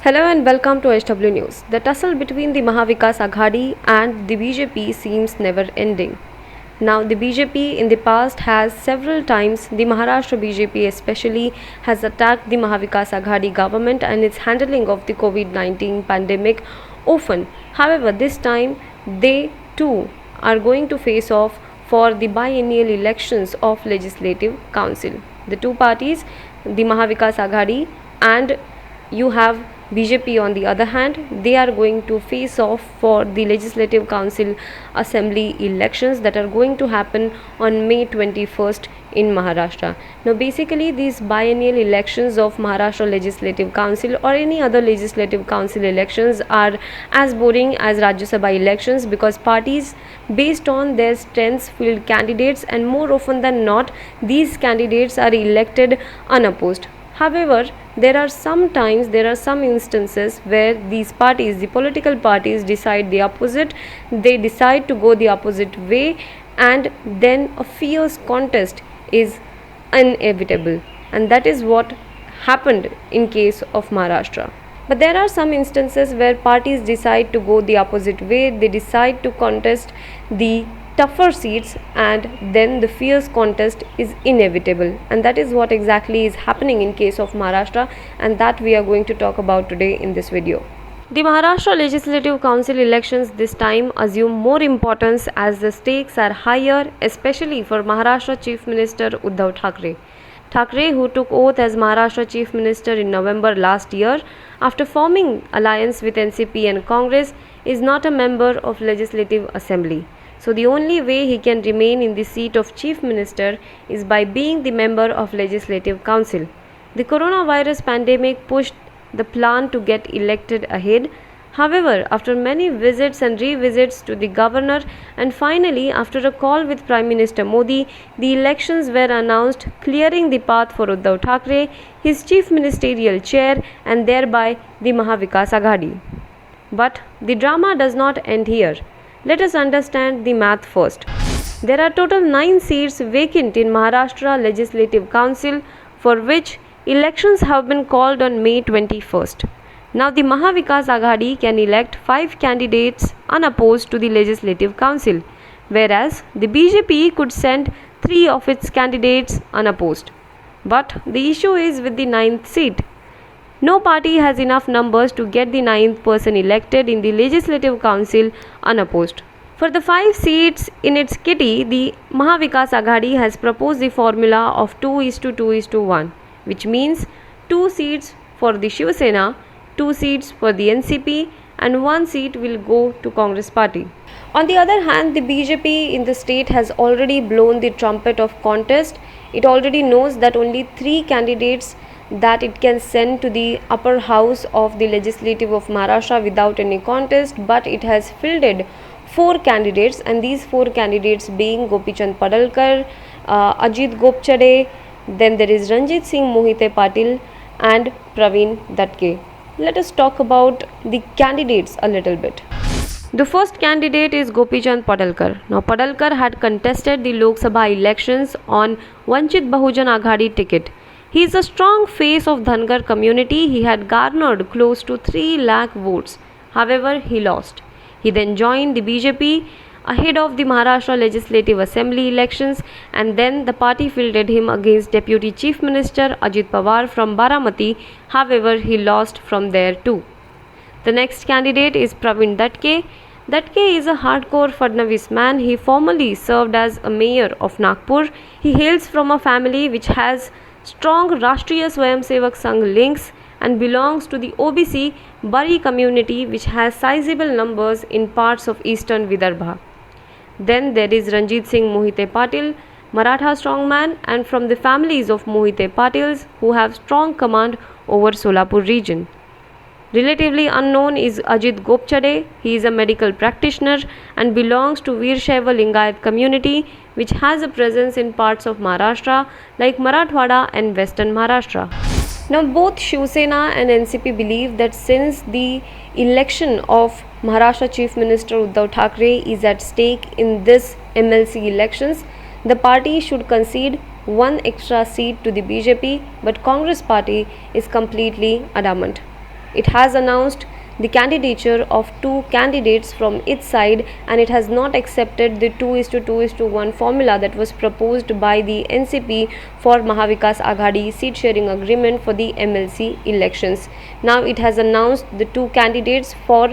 Hello and welcome to HW News. The tussle between the Maha Aghadi and the BJP seems never ending. Now, the BJP in the past has several times, the Maharashtra BJP especially, has attacked the Maha Aghadi government and its handling of the COVID-19 pandemic often. However, this time they too are going to face off for the biennial elections of Legislative Council. The two parties, the Maha Aghadi and you have BJP on the other hand, they are going to face off for the Legislative Council Assembly elections that are going to happen on May 21st in Maharashtra. Now basically these biennial elections of Maharashtra Legislative Council or any other Legislative Council elections are as boring as Rajya Sabha elections because parties based on their strengths field candidates and more often than not these candidates are elected unopposed. However, there are some instances where these parties, the political parties decide the opposite, they decide to go the opposite way and then a fierce contest is inevitable, and that is what happened in case of Maharashtra. But there are some instances where parties decide to go the opposite way, they decide to contest the tougher seats and then the fierce contest is inevitable, and that is what exactly is happening in case of Maharashtra, and that we are going to talk about today in this video. The Maharashtra Legislative Council elections this time assume more importance as the stakes are higher, especially for Maharashtra Chief Minister Uddhav Thackeray, who took oath as Maharashtra Chief Minister in November last year after forming alliance with NCP and Congress, is not a member of Legislative Assembly. So the only way he can remain in the seat of Chief Minister is by being the member of Legislative Council. The coronavirus pandemic pushed the plan to get elected ahead. However, after many visits and revisits to the governor and finally after a call with Prime Minister Modi, the elections were announced, clearing the path for Uddhav Thackeray, his chief ministerial chair, and thereby the Maha Aghadi. But the drama does not end here. Let us understand the math first. There are total 9 seats vacant in Maharashtra Legislative Council for which elections have been called on May 21st. Now the Maha Aghadi can elect 5 candidates unopposed to the Legislative Council, whereas the BJP could send 3 of its candidates unopposed. But the issue is with the 9th seat. No party has enough numbers to get the 9th person elected in the Legislative Council unopposed. For the 5 seats in its kitty, the Maha Aghadi has proposed the formula of 2:2:1, which means 2 seats for the Shiv Sena, 2 seats for the NCP, and 1 seat will go to Congress party. On the other hand, the BJP in the state has already blown the trumpet of contest. It already knows that only 3 candidates that it can send to the upper house of the legislative of Maharashtra without any contest, but it has fielded 4 candidates, and these 4 candidates being Gopichand Padalkar, Ajit Gopchade, then there is Ranjit Singh Mohite Patil and Praveen Datke. Let us talk about the candidates a little bit. The first candidate is Gopichand Padalkar. Now Padalkar had contested the Lok Sabha elections on Vanchit Bahujan Aghadi ticket. He is a strong face of Dhangar community. He had garnered close to 3 lakh votes. However, he lost. He then joined the BJP ahead of the Maharashtra Legislative Assembly elections, and then the party fielded him against Deputy Chief Minister Ajit Pawar from Baramati. However, he lost from there too. The next candidate is Praveen Datke. Datke is a hardcore Fadnavis man. He formerly served as a mayor of Nagpur. He hails from a family which has strong Rashtriya Swayamsevak Sangh links and belongs to the OBC Bari community, which has sizable numbers in parts of eastern Vidarbha. Then there is Ranjit Singh Mohite Patil, Maratha strongman, and from the families of Mohite Patils who have strong command over Solapur region. Relatively unknown is Ajit Gopchade. He is a medical practitioner and belongs to Veershaiva Lingayat community, which has a presence in parts of Maharashtra like Marathwada and Western Maharashtra. Now both Shiv Sena and NCP believe that since the election of Maharashtra Chief Minister Uddhav Thackeray is at stake in this MLC elections, the party should concede 1 extra seat to the BJP, but Congress party is completely adamant. it has announced the candidature of two candidates from its side, and it has not accepted the 2:2:1 formula that was proposed by the NCP for Maha Aghadi seat sharing agreement for the MLC elections. Now it has announced the two candidates for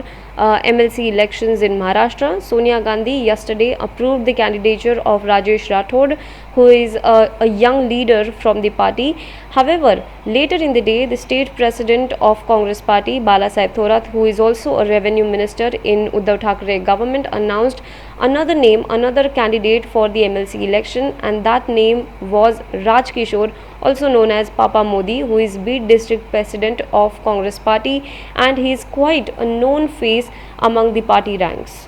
MLC elections in Maharashtra. Sonia Gandhi yesterday approved the candidature of Rajesh Rathod, who is a young leader from the party. However, later in the day, the state president of Congress party, Balasaheb Thorat, who is also a revenue minister in Uddhav Thackeray government, announced another candidate for the MLC election, and that name was Raj Kishore, also known as Papa Modi, who is Beed district president of Congress party, and he is quite a known face among the party ranks.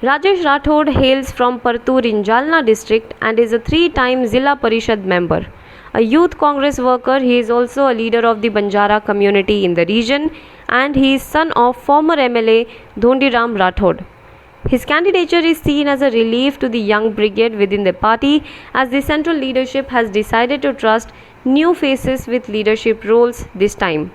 Rajesh Rathod hails from Partur in Jalna district and is a 3-time Zilla Parishad member. A youth Congress worker, he is also a leader of the Banjara community in the region, and he is son of former MLA Dhondiram Rathod. His candidature is seen as a relief to the young brigade within the party, as the central leadership has decided to trust new faces with leadership roles this time.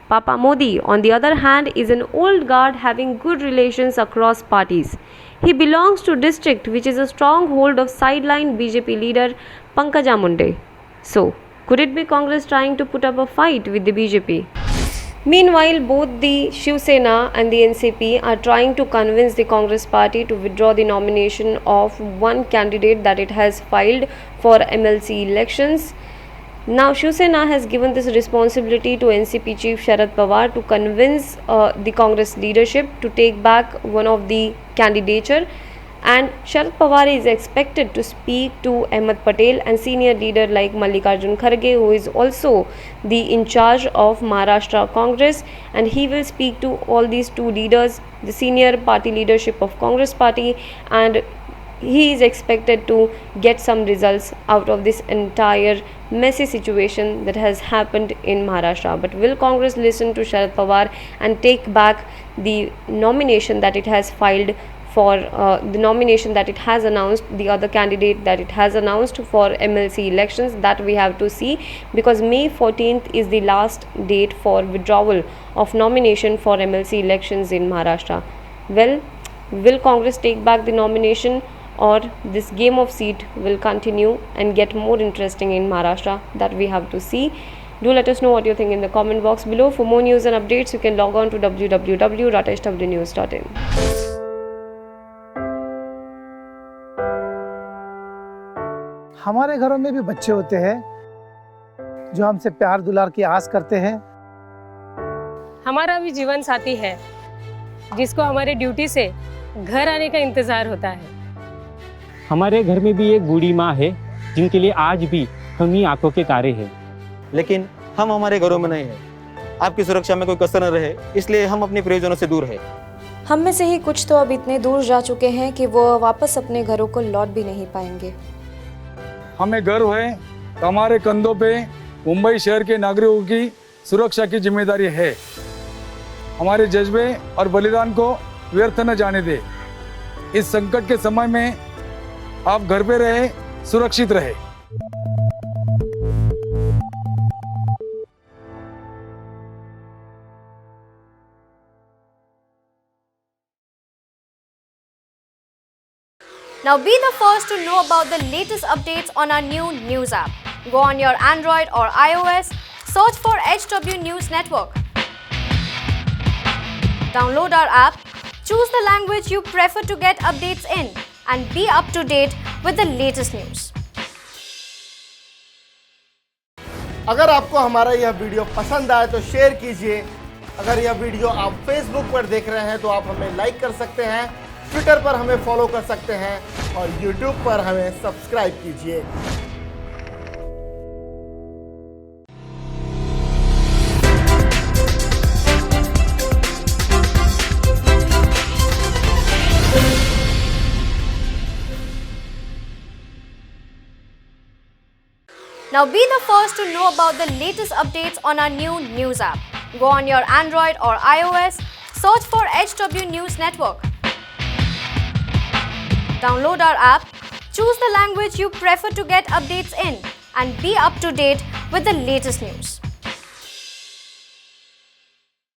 Papa Modi, on the other hand, is an old guard having good relations across parties. He belongs to district which is a stronghold of sideline BJP leader Pankaja Munde. So, could it be Congress trying to put up a fight with the BJP? Meanwhile, both the Shiv Sena and the NCP are trying to convince the Congress party to withdraw the nomination of one candidate that it has filed for MLC elections. Now, Shiv Sena has given this responsibility to NCP chief Sharad Pawar to convince the Congress leadership to take back one of the candidature, and Sharad Pawar is expected to speak to Ahmed Patel and senior leader like Mallikarjun Kharge, who is also the in charge of Maharashtra Congress, and he will speak to all these two leaders, the senior party leadership of Congress party, and he is expected to get some results out of this entire messy situation that has happened in Maharashtra. But will Congress listen to Sharad Pawar and take back the nomination that it has filed for the nomination that it has announced, the other candidate that it has announced for MLC elections? That we have to see, because May 14th is the last date for withdrawal of nomination for MLC elections in Maharashtra. Well, will Congress take back the nomination, or this game of seat will continue and get more interesting in Maharashtra? That we have to see. Do let us know what you think in the comment box below. For more news and updates, you can log on to www.hwnews.in. हमारे घरों में भी बच्चे होते हैं जो हमसे प्यार दुलार की आस करते हैं। हमारा भी जीवन साथी है जिसको हमारे ड्यूटी से घर आने का इंतजार होता है। हमारे घर में भी एक बूढ़ी माँ है जिनके लिए आज भी हम ही आंखों के तारे हैं। लेकिन हम हमारे घरों में नहीं हैं। आपकी सुरक्षा में कोई कसर न रहे, इसलिए हम अपने प्रियजनों से दूर हैं। हम में से ही कुछ तो अब इतने दूर जा चुके हैं कि वो वापस अपने घरों को लौट भी नहीं पाएंगे। हमें गर्व है कि हमारे कंधों पे मुंबई शहर के नागरिकों की सुरक्षा की जिम्मेदारी है। हमारे जज्बे और बलिदान को व्यर्थ न जाने दे। इस संकट के समय में आप घर पे रहे, सुरक्षित रहे। Now be the first to know about the latest updates on our new news app. Go on your Android or iOS, search for HW News Network. Download our app, choose the language you prefer to get updates in, and be up to date with the latest news. अगर आपको हमारा यह video पसंद आए तो share कीजिए। अगर यह वीडियो आप फेसबुक पर देख रहे हैं तो आप हमें लाइक कर सकते हैं, ट्विटर पर हमें फॉलो कर सकते हैं और यूट्यूब पर हमें सब्सक्राइब कीजिए। Now be the first to know about the latest updates on our new news app. Go on your Android or iOS, search for HW News Network. Download our app, choose the language you prefer to get updates in, and be up to date with the latest news.